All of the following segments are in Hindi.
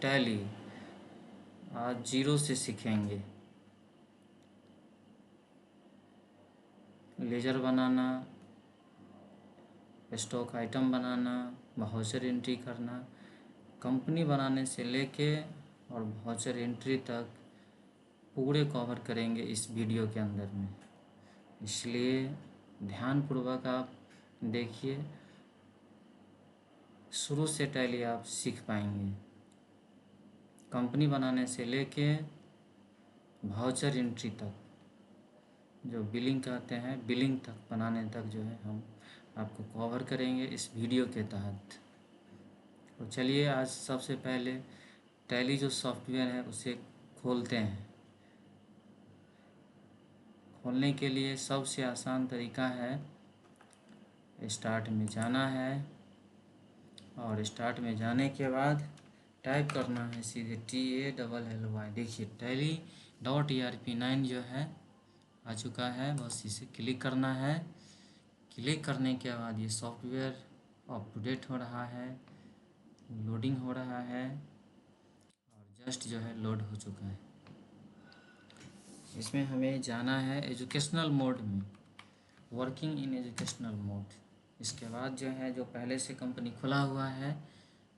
टैली आज जीरो से सीखेंगे। लेजर बनाना, स्टॉक आइटम बनाना, वाउचर एंट्री करना, कंपनी बनाने से लेके और वाउचर एंट्री तक पूरे कवर करेंगे इस वीडियो के अंदर में। इसलिए ध्यानपूर्वक आप देखिए, शुरू से टैली आप सीख पाएंगे। कंपनी बनाने से लेके वाउचर एंट्री तक, जो बिलिंग कहते हैं, बिलिंग तक बनाने तक जो है हम आपको कवर करेंगे इस वीडियो के तहत। तो चलिए आज सबसे पहले टैली जो सॉफ्टवेयर है उसे खोलते हैं। खोलने के लिए सबसे आसान तरीका है, स्टार्ट में जाना है और स्टार्ट में जाने के बाद टाइप करना है सीधे TALLY। देखिए tally.ERP9 जो है आ चुका है, बस इसे क्लिक करना है। क्लिक करने के बाद ये सॉफ्टवेयर अप टू डेट हो रहा है, लोडिंग हो रहा है और जस्ट जो है लोड हो चुका है। इसमें हमें जाना है एजुकेशनल मोड में, वर्किंग इन एजुकेशनल मोड। इसके बाद जो है, जो पहले से कंपनी खुला हुआ है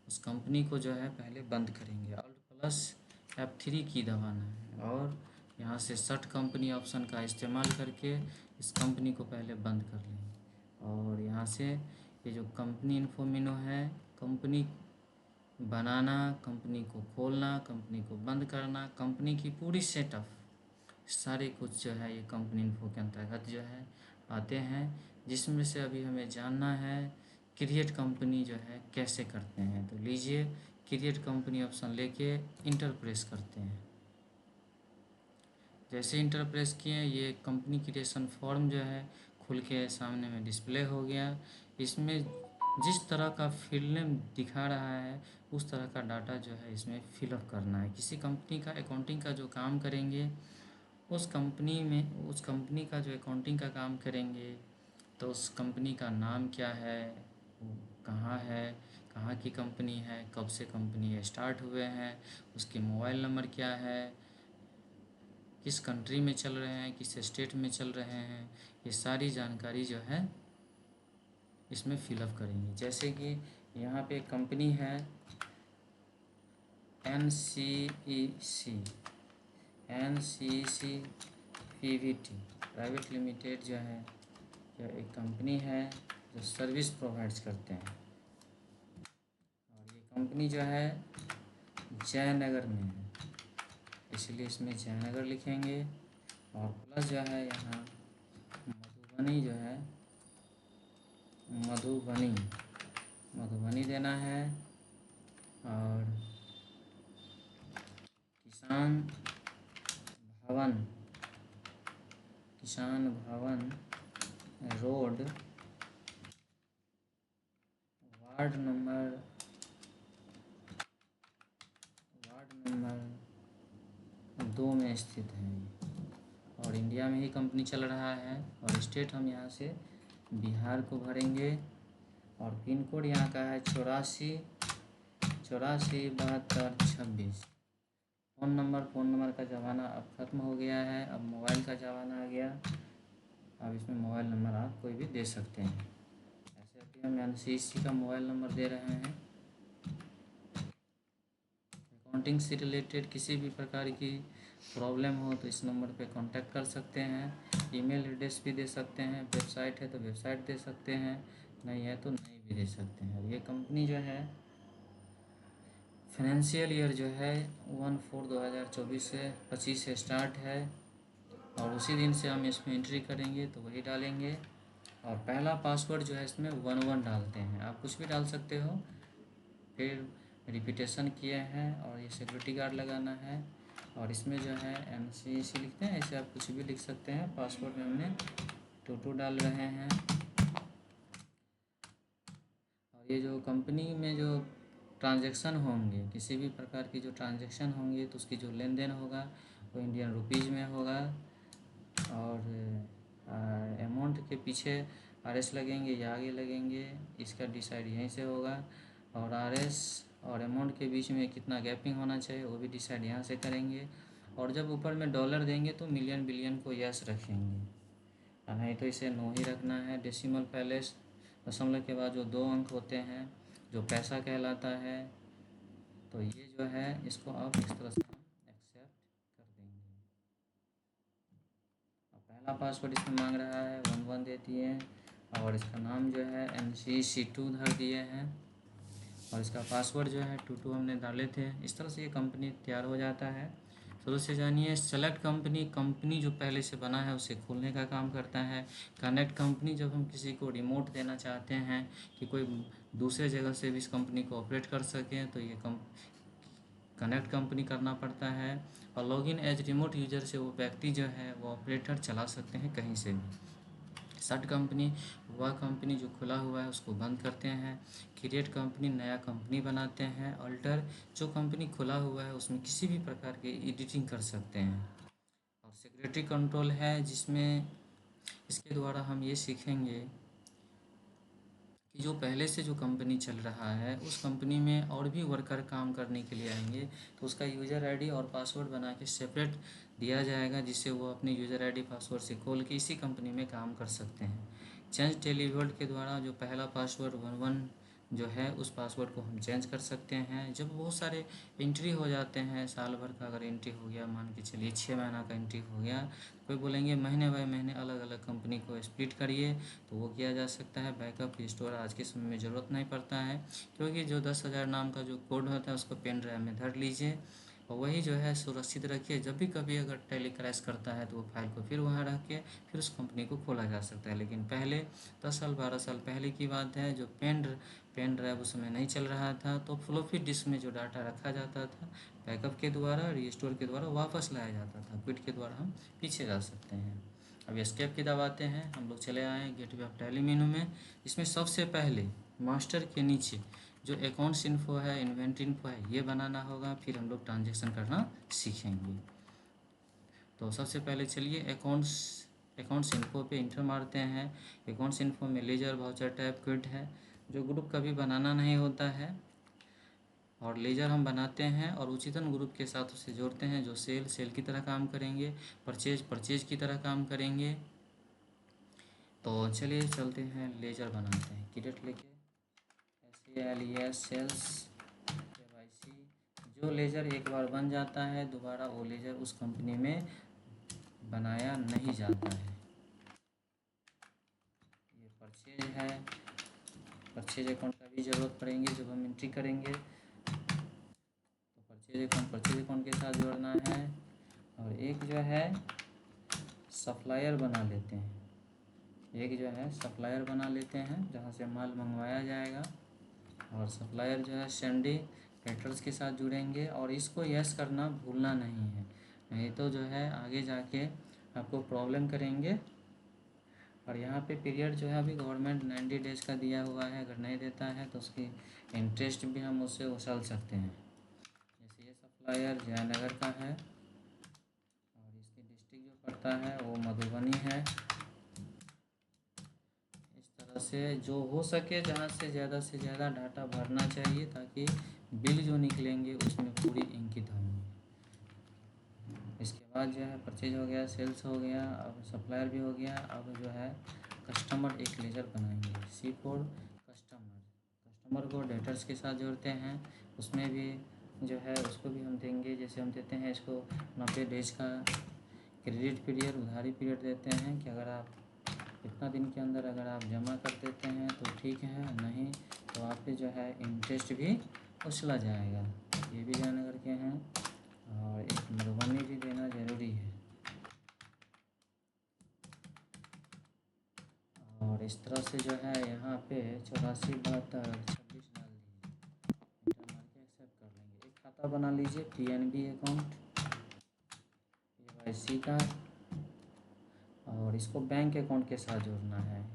उस कंपनी को जो है पहले बंद करेंगे। Alt+F3 की दबाना है और यहाँ से शट कंपनी ऑप्शन का इस्तेमाल करके इस कंपनी को पहले बंद कर लेंगे। और यहाँ से ये जो कंपनी इन्फो मेनू है, कंपनी बनाना, कंपनी को खोलना, कंपनी को बंद करना, कंपनी की पूरी सेटअप, सारे कुछ जो है ये कंपनी इन्फो के अंतर्गत जो है आते हैं, जिसमें से अभी हमें जानना है क्रिएट कंपनी जो है कैसे करते हैं। तो लीजिए क्रिएट कंपनी ऑप्शन लेके इंटर प्रेस करते हैं। जैसे इंटर प्रेस किए ये कंपनी क्रिएशन फॉर्म जो है खुल के सामने में डिस्प्ले हो गया। इसमें जिस तरह का फील्ड नेम दिखा रहा है उस तरह का डाटा जो है इसमें फिलअप करना है। किसी कंपनी का अकाउंटिंग का जो काम करेंगे उस कंपनी का जो अकाउंटिंग का काम करेंगे तो उस कंपनी का नाम क्या है, वो कहाँ है, कहाँ की कंपनी है, कब से कंपनी स्टार्ट हुए हैं, उसकी मोबाइल नंबर क्या है, किस कंट्री में चल रहे हैं, किस स्टेट में चल रहे हैं, ये सारी जानकारी जो है इसमें फिलअप करेंगे। जैसे कि यहाँ पे कंपनी है NCEC PVT प्राइवेट लिमिटेड जो है, यह एक कंपनी है जो सर्विस प्रोवाइड्स करते हैं। और ये कंपनी जो है जयनगर में है, इसलिए इसमें जयनगर लिखेंगे। और प्लस जो है यहाँ मधुबनी जो है, मधुबनी देना है। और किसान भवन रोड, वार्ड नंबर 2 में स्थित है और इंडिया में ही कंपनी चल रहा है। और स्टेट हम यहाँ से बिहार को भरेंगे और पिन कोड यहाँ का है 847226। फ़ोन नंबर का ज़माना अब ख़त्म हो गया है, अब मोबाइल का ज़माना आ गया। अब इसमें मोबाइल नंबर आप कोई भी दे सकते हैं। ऐसे अभी हम NCEC का मोबाइल नंबर दे रहे हैं। अकाउंटिंग से रिलेटेड किसी भी प्रकार की प्रॉब्लम हो तो इस नंबर पे कांटेक्ट कर सकते हैं। ईमेल एड्रेस भी दे सकते हैं, वेबसाइट है तो वेबसाइट दे सकते हैं, नहीं है तो नहीं भी दे सकते हैं। ये कंपनी जो है फाइनेंशियल ईयर जो है 1/4/2024 से 25 से स्टार्ट है और उसी दिन से हम इसमें एंट्री करेंगे तो वही डालेंगे। और पहला पासवर्ड जो है इसमें 11 डालते हैं, आप कुछ भी डाल सकते हो। फिर रिपीटेशन किए हैं और ये सिक्योरिटी गार्ड लगाना है और इसमें जो है NCEC लिखते हैं, ऐसे आप कुछ भी लिख सकते हैं। पासवर्ड में हमने 22 डाल रहे हैं। और ये जो कंपनी में जो ट्रांजैक्शन होंगे, किसी भी प्रकार की जो ट्रांजैक्शन होंगे तो उसकी जो लेन देन होगा वो इंडियन रुपीज़ में होगा। और अमाउंट के पीछे RS लगेंगे या आगे लगेंगे, इसका डिसाइड यहीं से होगा। और RS और अमाउंट के बीच में कितना गैपिंग होना चाहिए वो भी डिसाइड यहाँ से करेंगे। और जब ऊपर में डॉलर देंगे तो मिलियन बिलियन को यस रखेंगे, और नहीं तो इसे नो ही रखना है। डेसिमल पहले दशमलव के बाद जो 2 अंक होते हैं जो पैसा कहलाता है, तो ये जो है इसको अब इस तरह से हम एक्सेप्ट कर देंगे। अब पहला पासवर्ड इसमें मांग रहा है 11 दे दिए, और इसका नाम जो है NCC2 धर दिए हैं, और इसका पासवर्ड जो है 22 हमने डाले थे। इस तरह से ये कंपनी तैयार हो जाता है। शुरू से जानिए सेलेक्ट कंपनी, कंपनी जो पहले से बना है उसे खोलने का काम करता है। कनेक्ट कंपनी, जब हम किसी को रिमोट देना चाहते हैं कि कोई दूसरे जगह से भी इस कंपनी को ऑपरेट कर सकें, तो ये कनेक्ट कंपनी करना पड़ता है। और लॉगिन एज रिमोट यूजर से वो व्यक्ति जो है वो ऑपरेटर चला सकते हैं कहीं से भी। शट कंपनी, वह कंपनी जो खुला हुआ है उसको बंद करते हैं। क्रिएट कंपनी, नया कंपनी बनाते हैं। अल्टर, जो कंपनी खुला हुआ है उसमें किसी भी प्रकार की एडिटिंग कर सकते हैं। और सिक्योरिटी कंट्रोल है, जिसमें इसके द्वारा हम ये सीखेंगे कि जो पहले से जो कंपनी चल रहा है उस कंपनी में और भी वर्कर काम करने के लिए आएंगे, तो उसका यूज़र आईडी और पासवर्ड बना के सेपरेट दिया जाएगा, जिससे वो अपने यूज़र आईडी पासवर्ड से खोल के इसी कंपनी में काम कर सकते हैं। चेंज टेलीवर्ड के द्वारा जो पहला पासवर्ड 11 जो है उस पासवर्ड को हम चेंज कर सकते हैं। जब बहुत सारे एंट्री हो जाते हैं, साल भर का अगर एंट्री हो गया, मान के चलिए 6 महीना का एंट्री हो गया, कोई बोलेंगे महीने बाय महीने अलग अलग कंपनी को स्प्लिट करिए, तो वो किया जा सकता है। बैकअप रिस्टोर आज के समय में ज़रूरत नहीं पड़ता है, क्योंकि जो 10,000 नाम का जो कोड होता है उसको पेन ड्राइव में धर लीजिए, और वही जो है सुरक्षित रखिए। जब भी कभी अगर टैली क्रैश करता है तो वो फाइल को फिर वहाँ रख के फिर उस कंपनी को खोला जा सकता है। लेकिन पहले 10 साल 12 साल पहले की बात है, जो पेन ड्राइव उस समय नहीं चल रहा था, तो फ्लॉपी डिस्क में जो डाटा रखा जाता था बैकअप के द्वारा, रिस्टोर के द्वारा वापस लाया जाता था। क्विट के द्वारा हम पीछे जा सकते हैं। अब एस्केप की दबाते हैं, हम लोग चले आए गेटवे ऑफ टैली मेनू में। इसमें सबसे पहले मास्टर के नीचे जो अकाउंट्स इन्फो है, इन्वेंट्री इन्फो है, ये बनाना होगा, फिर हम लोग ट्रांजेक्शन करना सीखेंगे। तो सबसे पहले चलिए अकाउंट्स इन्फो पे इंटर मारते हैं। अकाउंट्स इन्फो में लेजर, वाउचर, टैब, क्विट है, जो ग्रुप कभी बनाना नहीं होता है, और लेजर हम बनाते हैं और उचितन ग्रुप के साथ उसे जोड़ते हैं, जो सेल की तरह काम करेंगे, परचेज की तरह काम करेंगे। तो चलिए चलते हैं, लेजर बनाते हैं। क्रेडिट लेके SALES सेल्स KYC, जो लेजर एक बार बन जाता है दोबारा वो लेजर उस कंपनी में बनाया नहीं जाता है। ये परचेज है, परचेज अकाउंट का भी ज़रूरत पड़ेंगे जब हम एंट्री करेंगे, तो परचेज अकाउंट के साथ जोड़ना है। और एक जो है सप्लायर बना लेते हैं, जहाँ से माल मंगवाया जाएगा, और सप्लायर जो है सेंडी लेटर्स के साथ जुड़ेंगे, और इसको यस करना भूलना नहीं है, नहीं तो जो है आगे जाके आपको प्रॉब्लम करेंगे। और यहाँ पे पीरियड जो है अभी गवर्नमेंट 90 डेज़ का दिया हुआ है, अगर नहीं देता है तो उसकी इंटरेस्ट भी हम उससे उछाल सकते हैं। जैसे ये सप्लायर जयनगर का है, और इसकी डिस्ट्रिक्ट जो पड़ता है वो मधुबनी है। इस तरह से जो हो सके जहाँ से ज़्यादा डाटा भरना चाहिए, ताकि बिल जो निकलेंगे उसमें पूरी इंकित होंगी। इसके बाद जो है परचेज हो गया, सेल्स हो गया, अब सप्लायर भी हो गया। अब जो है कस्टमर एक लेजर बनाएंगे, C4 कस्टमर को डेटर्स के साथ जोड़ते हैं, उसमें भी जो है उसको भी हम देंगे, जैसे हम देते हैं इसको 90 डेज का क्रेडिट पीरियड, उधारी पीरियड देते हैं, कि अगर आप इतना दिन के अंदर अगर आप जमा कर देते हैं तो ठीक है, नहीं तो आप पे जो है इंटरेस्ट भी उछला जाएगा। ये भी जयनगर के हैं, और एक मधुबनी भी देना ज़रूरी है। और इस तरह से जो है यहाँ पे 84 72 26 डाल दीजिए, इंटर मार के एक्सेप्ट कर लेंगे। एक खाता बना लीजिए PNB अकाउंट KYC का, और इसको बैंक अकाउंट के साथ जोड़ना है।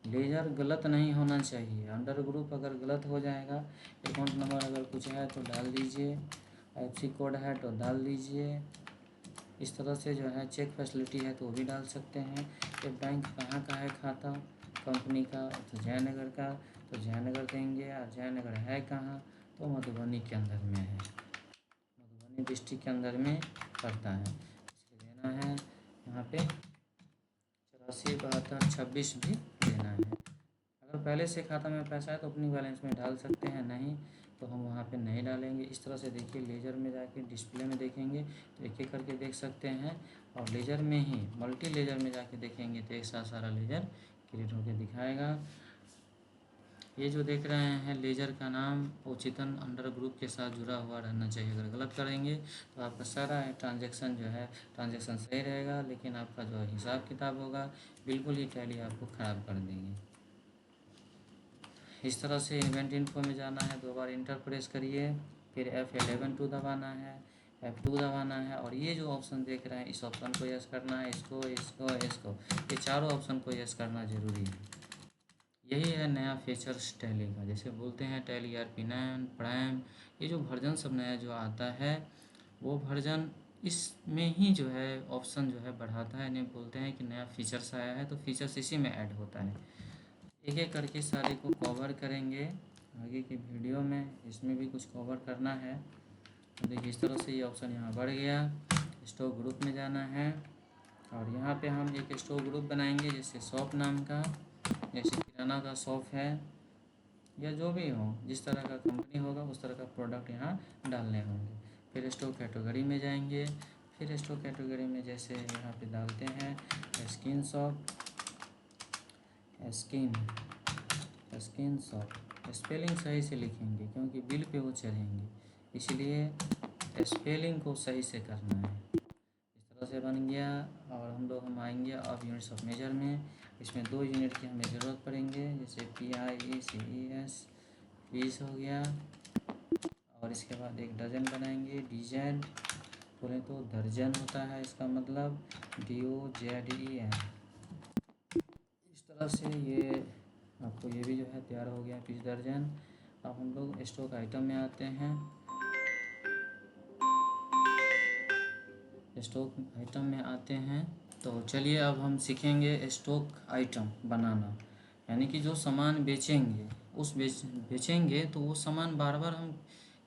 लेजर गलत नहीं होना चाहिए, अंडर ग्रुप अगर गलत हो जाएगा, अकाउंट नंबर अगर कुछ है तो डाल दीजिए, IFSC कोड है तो डाल दीजिए। इस तरह से जो है चेक फैसिलिटी है तो वो भी डाल सकते हैं। कि बैंक कहाँ का है खाता कंपनी का, तो जयनगर का, तो जयनगर देंगे, और जयनगर है कहाँ, तो मधुबनी के अंदर में है, मधुबनी डिस्ट्रिक्ट के अंदर में पड़ता है। इसलिए देना है यहाँ पे 84 72 26 भी देना है। अगर पहले से खाता में पैसा है तो अपनी बैलेंस में डाल सकते हैं, नहीं तो हम वहाँ पे नहीं डालेंगे। इस तरह से देखिए, लेजर में जाके डिस्प्ले में देखेंगे तो एक एक करके देख सकते हैं, और लेजर में ही मल्टी लेजर में जाके देखेंगे तो एक साथ सारा लेजर क्रिएट होकर दिखाएगा। ये जो देख रहे हैं लेजर का नाम उचितन अंडर ग्रुप के साथ जुड़ा हुआ रहना चाहिए। अगर गलत करेंगे तो आपका सारा ट्रांजैक्शन जो है ट्रांजैक्शन सही रहेगा, लेकिन आपका जो हिसाब किताब होगा बिल्कुल ही टैली आपको ख़राब कर देंगे। इस तरह से इवेंट इन्फो में जाना है, 2 बार इंटर प्रेस करिए, फिर F11 2 दबाना है, F2 दबाना है, और ये जो ऑप्शन देख रहे हैं इस ऑप्शन को यस करना है, इसको इसको इसको, ये चारों ऑप्शन को यस करना ज़रूरी है। यही है नया फीचर्स टैली का। जैसे बोलते हैं टैली ERP9 प्राइम, ये जो वर्जन सब नया जो आता है वो वर्जन इसमें ही जो है ऑप्शन जो है बढ़ाता है, इन्हें बोलते हैं कि नया फीचर्स आया है तो फीचर्स इसी में ऐड होता है। एक एक करके सारे को कवर करेंगे आगे की वीडियो में, इसमें भी कुछ कवर करना है। तो देखिए इस तरह से ये ऑप्शन यहाँ बढ़ गया। स्टॉक ग्रुप में जाना है, और यहाँ पे हम एक स्टॉक ग्रुप बनाएंगे, जैसे शॉप नाम का, जैसे किराना का शॉप है या जो भी हो, जिस तरह का कंपनी होगा उस तरह का प्रोडक्ट यहाँ डालने होंगे। फिर स्टॉक कैटेगरी में जाएंगे, फिर स्टॉक कैटेगरी में जैसे यहाँ पे डालते हैं skin shop, skin shop, spelling सही से लिखेंगे क्योंकि बिल पे वो चढ़ेंगे, इसलिए स्पेलिंग को सही से करना है। इस तरह से बन गया। और हम आएंगे अब यूनिट्स ऑफ मेजर में। इसमें 2 यूनिट की हमें ज़रूरत पड़ेंगे, जैसे PIECES, पीस हो गया, और इसके बाद एक डजन बनाएंगे, DZ बोले तो दर्जन होता है, इसका मतलब DOZEN। इस तरह से ये आपको ये भी जो है तैयार हो गया पीस दर्जन। अब हम लोग स्टॉक आइटम में आते हैं। स्टॉक आइटम में आते हैं तो चलिए अब हम सीखेंगे स्टॉक आइटम बनाना, यानी कि जो सामान बेचेंगे बेचेंगे तो वो सामान बार बार हम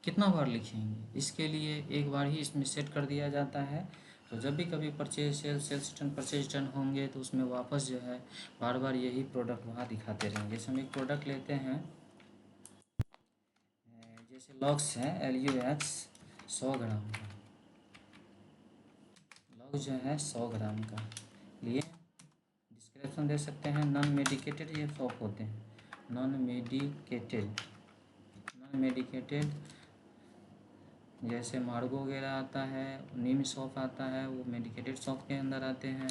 कितना बार लिखेंगे, इसके लिए एक बार ही इसमें सेट कर दिया जाता है। तो जब भी कभी purchase sales return purchase return होंगे तो उसमें वापस जो है बार बार यही प्रोडक्ट वहाँ दिखाते रहेंगे। जैसे हम एक प्रोडक्ट लेते हैं, जैसे लॉक्स है LUX 100 ग्राम का, लॉक्स जो है 100 ग्राम का लिए। डिस्क्रिप्शन दे सकते हैं नॉन मेडिकेटेड ये शॉप होते हैं, नॉन मेडिकेटेड जैसे मार्गो वगैरह आता है, नीम शॉप आता है, वो मेडिकेटेड शॉप के अंदर आते हैं।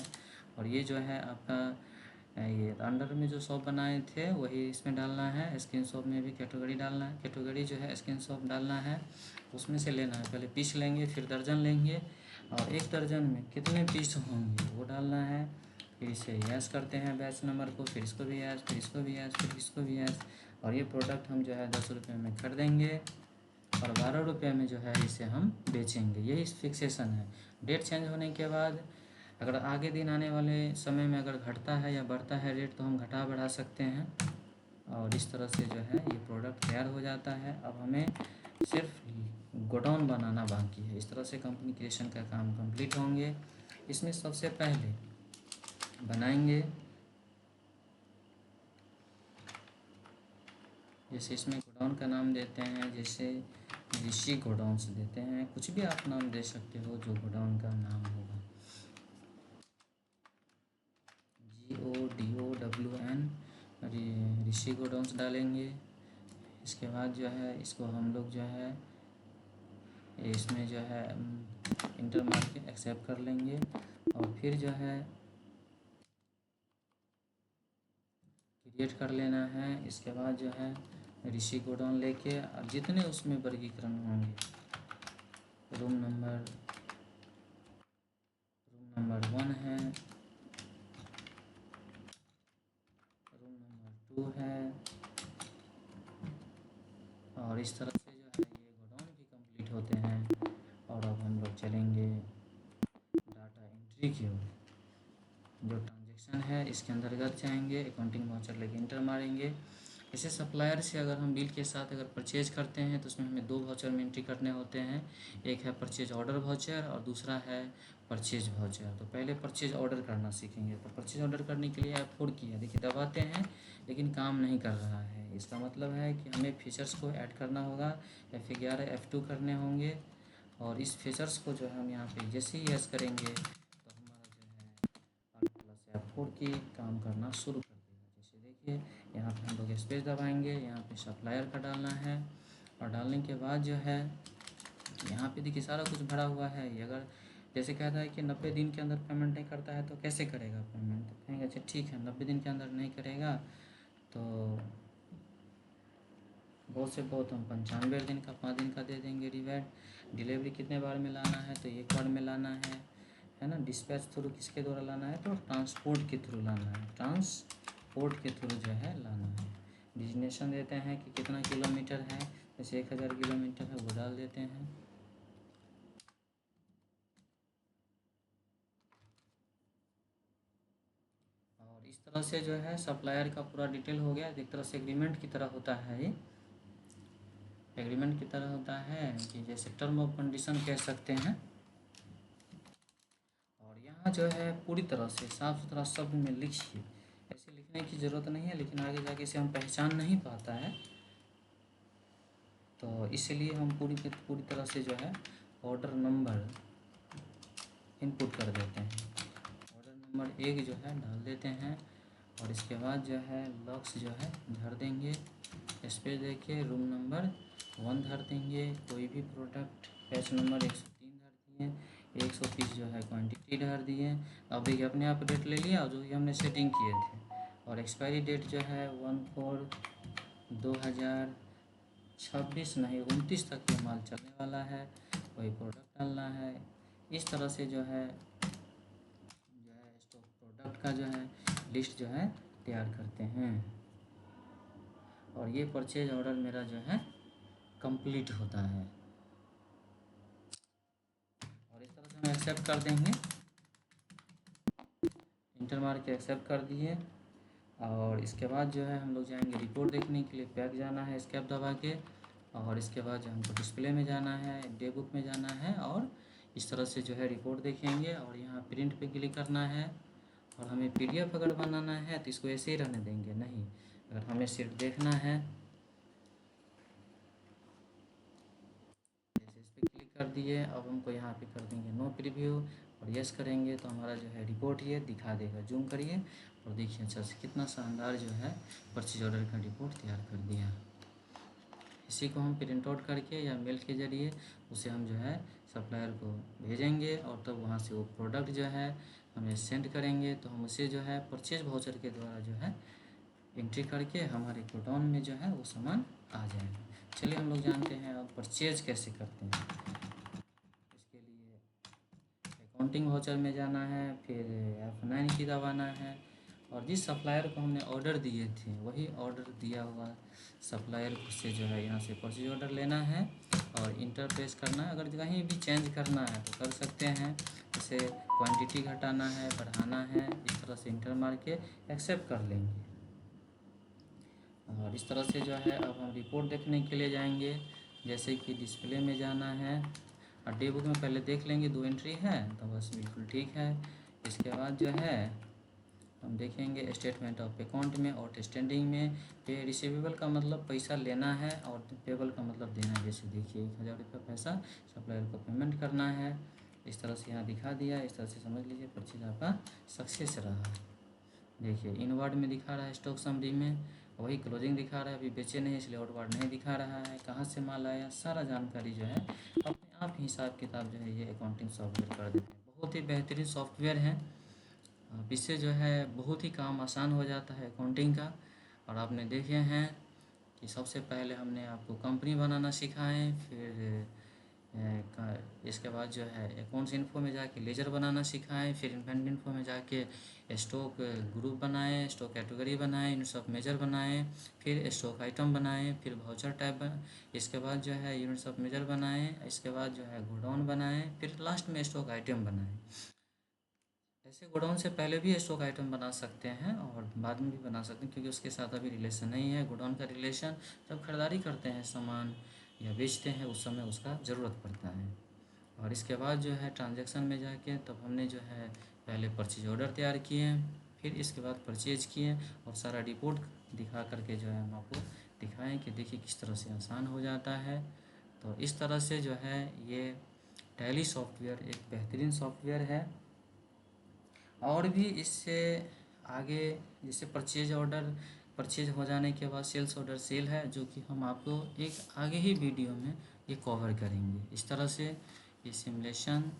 और ये जो है आपका ये अंडर में जो शॉप बनाए थे वही इसमें डालना है। स्किन शॉप में भी कैटेगरी डालना है, कैटेगरी जो है स्किन शॉप डालना है, उसमें से लेना है। पहले पीस लेंगे, फिर दर्जन लेंगे, और एक दर्जन में कितने पीस होंगे वो डालना है। फिर इसे यस करते हैं बैच नंबर को, फिर इसको भी यस, फिर इसको भी यस, फिर इसको भी यस। और ये प्रोडक्ट हम जो है 10 रुपये में खरीदेंगे और 12 रुपये में जो है इसे हम बेचेंगे। यही फिक्सेशन है। डेट चेंज होने के बाद अगर आगे दिन आने वाले समय में अगर घटता है या बढ़ता है रेट तो हम घटा बढ़ा सकते हैं। और इस तरह से जो है ये प्रोडक्ट तैयार हो जाता है। अब हमें सिर्फ गोडाउन बनाना बाकी है। इस तरह से कंपनी क्रिएशन का काम कंप्लीट होंगे। इसमें सबसे पहले बनाएंगे, जैसे इसमें गोडाउन का नाम देते हैं, जैसे ऋषि गोडाउन देते हैं, कुछ भी आप नाम दे सकते हो जो गोडाउन का नाम होगा। GODOWN ऋषि गोडाउन डालेंगे। इसके बाद जो है इसको हम लोग जो है इसमें जो है इंटर मार के एक्सेप्ट कर लेंगे, और फिर जो है क्रिएट कर लेना है। इसके बाद जो है ऋषि गोडाउन लेके अब जितने उसमें वर्गीकरण होंगे, रूम नंबर 1 है, रूम नंबर 2 है, और इस तरह से जो है ये गोडाउन भी कंप्लीट होते हैं। और अब हम लोग चलेंगे डाटा एंट्री की ओर। जो ट्रांजेक्शन है इसके अंतर्गत जाएंगे, अकाउंटिंग वाउचर लेके इंटर मारेंगे, जैसे सप्लायर से अगर हम बिल के साथ अगर परचेज करते हैं तो उसमें हमें 2 वाउचर में एंट्री करने होते हैं। एक है परचेज ऑर्डर वाउचर और दूसरा है परचेज वाउचर। तो पहले परचेज ऑर्डर करना सीखेंगे। तो परचेज ऑर्डर करने के लिए F4 की है, देखिए दबाते हैं लेकिन काम नहीं कर रहा है। इसका मतलब है कि हमें फीचर्स को ऐड करना होगा। F11 F2 करने होंगे और इस फीचर्स को जो है हम यहाँ पे जैसे ही यस करेंगे तो हमारा जो है Alt प्लस F4 की काम करना शुरू कर देगा। जैसे देखिए यहाँ पे हम लोग स्पेस दबाएंगे, यहाँ पे सप्लायर का डालना है और डालने के बाद जो है यहाँ पे देखिए सारा कुछ भरा हुआ है। ये अगर जैसे कहता है कि 90 दिन के अंदर पेमेंट नहीं करता है तो कैसे करेगा पेमेंट, तो कहेंगे अच्छा ठीक है 90 दिन के अंदर नहीं करेगा तो बहुत से बहुत हम 95 दिन का 5 दिन का दे देंगे रिबेट। डिलीवरी कितने बार में लाना है तो एक बार में लाना है ना। डिस्पैच थ्रू किसके द्वारा लाना है तो ट्रांसपोर्ट के थ्रू लाना है, ट्रांसपोर्ट के थ्रू जो है लाना है। डिस्टिनेशन देते हैं कि कितना किलोमीटर है, जैसे 1000 किलोमीटर है वो डाल देते हैं। और इस तरह से जो है सप्लायर का पूरा डिटेल हो गया। एक तरह से एग्रीमेंट की तरह होता है, ये एग्रीमेंट की तरह होता है कि जैसे टर्म ऑफ कंडीशन कह सकते हैं। और यहाँ जो है पूरी तरह से साफ़ सुथरा शब्द में लिखिए, ऐसे लिखने की ज़रूरत नहीं है लेकिन आगे जाके इसे हम पहचान नहीं पाता है तो इसलिए हम पूरी तरह से जो है ऑर्डर नंबर इनपुट कर देते हैं। ऑर्डर नंबर 1 जो है डाल देते हैं और इसके बाद जो है लॉक्स जो है धर देंगे, स्पेस देके रूम नंबर 1 धर देंगे। कोई भी प्रोडक्ट बैच नंबर 103 धर दिए, 130 जो है क्वांटिटी धर दिए। अब देखिए अपने आप रेट ले लिया जो कि हमने सेटिंग किए थे। और एक्सपायरी डेट जो है 1/4/2026 नहीं 29 तक ये माल चलने वाला है, वही प्रोडक्ट डालना है। इस तरह से जो है स्टॉक प्रोडक्ट का जो है लिस्ट जो है तैयार करते हैं। और ये परचेज ऑर्डर मेरा जो है कंप्लीट होता है। और इस तरह से हम एक्सेप्ट कर देंगे, इंटर मार के एक्सेप्ट कर दिए। और इसके बाद जो है हम लोग जाएंगे रिपोर्ट देखने के लिए, बैक जाना है एस्केप दबा के। और इसके बाद जो हमको डिस्प्ले में जाना है, डे बुक में जाना है और इस तरह से जो है रिपोर्ट देखेंगे। और यहाँ प्रिंट पे क्लिक करना है। और हमें PDF अगर बनाना है तो इसको ऐसे ही रहने देंगे, नहीं अगर हमें सिर्फ देखना है जैसे इस पर क्लिक कर दिए। अब हमको यहाँ पे कर देंगे नो प्रीव्यू और यस करेंगे तो हमारा जो है रिपोर्ट ये दिखा देगा। जूम करिए और देखिए अच्छा से कितना शानदार जो है परचेज ऑर्डर का रिपोर्ट तैयार कर दिया। इसी को हम प्रिंट आउट करके या मेल के ज़रिए उसे हम जो है सप्लायर को भेजेंगे और तब वहाँ से वो प्रोडक्ट जो है हमें सेंड करेंगे। तो हम उसे जो है परचेज वाउचर के द्वारा जो है एंट्री करके हमारे गोडाउन में जो है वो सामान आ जाएगा। चलिए हम लोग जानते हैं अब परचेज कैसे करते हैं। इसके लिए अकाउंटिंग वाउचर में जाना है, फिर F9 की दबाना है और जिस सप्लायर को हमने ऑर्डर दिए थे वही ऑर्डर दिया हुआ सप्लायर से जो है यहाँ से परचेज ऑर्डर लेना है और इंटर प्रेस करना है। अगर कहीं भी चेंज करना है तो कर सकते हैं, जैसे क्वांटिटी घटाना है बढ़ाना है, इस तरह से इंटर मार के एक्सेप्ट कर लेंगे। और इस तरह से जो है अब हम रिपोर्ट देखने के लिए जाएंगे, जैसे कि डिस्प्ले में जाना है और डे बुक में पहले देख लेंगे 2 एंट्री है तो बस बिल्कुल ठीक है। इसके बाद जो है हम देखेंगे स्टेटमेंट ऑफ अकाउंट में और स्टैंडिंग में पे रिसीवेबल का मतलब पैसा लेना है और पेबल का मतलब देना है। जैसे देखिए 1000 रुपये पैसा सप्लायर को पेमेंट करना है, इस तरह से यहाँ दिखा दिया। इस तरह से समझ लीजिए परचेज आपका सक्सेस रहा। देखिए इनवर्ड में दिखा रहा है स्टॉक समरी में, वही क्लोजिंग दिखा रहा है, अभी बेचे नहीं इसलिए आउटवर्ड नहीं दिखा रहा है। कहाँ से माल आया सारा जानकारी जो है अपने आप हिसाब किताब जो है ये अकाउंटिंग सॉफ्टवेयर कर देते हैं। बहुत ही बेहतरीन सॉफ्टवेयर है। अब इससे जो है बहुत ही काम आसान हो जाता है अकाउंटिंग का। और आपने देखे हैं कि सबसे पहले हमने आपको कंपनी बनाना सिखाएं, फिर इसके बाद जो है अकाउंट्स इन्फो में जाके लेजर बनाना सिखाएं, फिर इन्वेंट इन्फो में जाके स्टॉक ग्रुप बनाएं, स्टॉक कैटेगरी बनाएं, यूनिट्स ऑफ मेजर बनाएं, फिर स्टॉक आइटम बनाएं, फिर वाउचर टाइप इसके बाद जो है यूनिट्स ऑफ मेजर बनाएं, इसके बाद जो है गोडाउन बनाएं, फिर लास्ट में स्टॉक आइटम बनाएं। ऐसे गोडाउन से पहले भी स्टॉक आइटम बना सकते हैं और बाद में भी बना सकते हैं, क्योंकि उसके साथ अभी रिलेशन नहीं है। गोडाउन का रिलेशन जब खरीदारी करते हैं सामान या बेचते हैं उस समय उसका ज़रूरत पड़ता है। और इसके बाद जो है ट्रांजैक्शन में जाके तब हमने जो है पहले परचेज ऑर्डर तैयार किए, फिर इसके बाद परचेज किए और सारा रिपोर्ट दिखा करके जो है हम आपको दिखाएं कि देखिए किस तरह से आसान हो जाता है। तो इस तरह से जो है ये टैली सॉफ्टवेयर एक बेहतरीन सॉफ्टवेयर है। और भी इससे आगे जैसे परचेज हो जाने के बाद सेल्स ऑर्डर सेल है, जो कि हम आपको एक आगे ही वीडियो में ये कवर करेंगे। इस तरह से ये सिमुलेशन